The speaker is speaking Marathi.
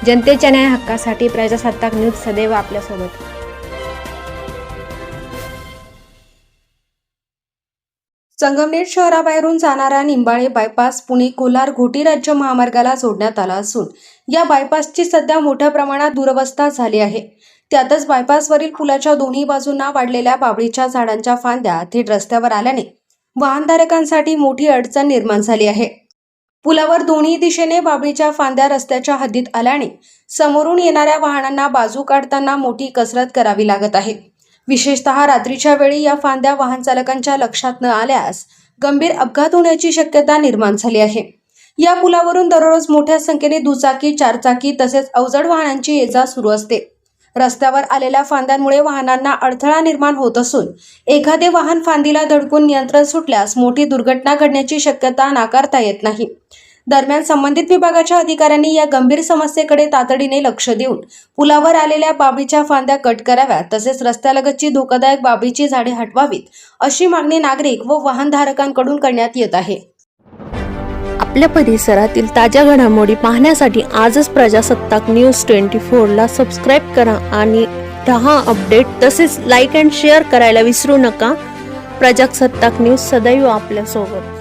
जनतेच्या न्याय हक्कासाठी प्रजासत्ताक न्यूज सदैव आपल्यासोबत। संगमनेर शहराबाहेरून जाणारा निंबाळे बायपास पुणे कोलार घोटी राज्य महामार्गाला जोडण्यात आला असून या बायपासची सध्या मोठ्या प्रमाणात दुरवस्था झाली आहे। त्यातच बायपासवरील पुलाच्या दोन्ही बाजूंना वाढलेल्या बाभळीच्या झाडांच्या फांद्या थेट रस्त्यावर आल्याने वाहनधारकांसाठी मोठी अडचण निर्माण झाली आहे। पुलावर दोन्ही दिशेने बाभळीच्या फांद्या रस्त्याच्या हद्दीत आल्याने समोरून येणाऱ्या वाहनांना बाजू काढताना मोठी कसरत करावी लागत आहे। विशेषतः रात्रीच्या वेळी या फांद्या वाहन चालकांच्या लक्षात न आल्यास गंभीर अपघात होण्याची शक्यता निर्माण झाली आहे। या पुलावरून दररोज मोठ्या संख्येने दुचाकी, चारचाकी तसेच अवजड वाहनांची ये-जा सुरू असते। रस्त्यावर आलेल्या फांद्यांमुळे वाहनांना अडथळा निर्माण होत असून एखादे वाहन फांदीला धडकून नियंत्रण सुटल्यास मोठी दुर्घटना घडण्याची शक्यता नाकारता येत नाही। दरम्यान संबंधित विभागाच्या अधिकाऱ्यांनी या गंभीर समस्येकडे तातडीने लक्ष देऊन पुलावर आलेल्या बाभळीच्या फांद्या कट कराव्यात तसेच रस्त्यालगतची धोकादायक बाभळीची झाडे हटवावीत अशी मागणी नागरिक व वाहनधारकांकडून करण्यात येत आहे। आपल्या परिसरातील ताज्या घडामोडी पाहण्यासाठी आजच प्रजासत्ताक न्यूज 24 ला सबस्क्राईब करा आणि रहा अपडेट। तसेच लाईक अँड शेअर करायला विसरू नका। प्रजासत्ताक न्यूज सदैव आपल्यासोबत।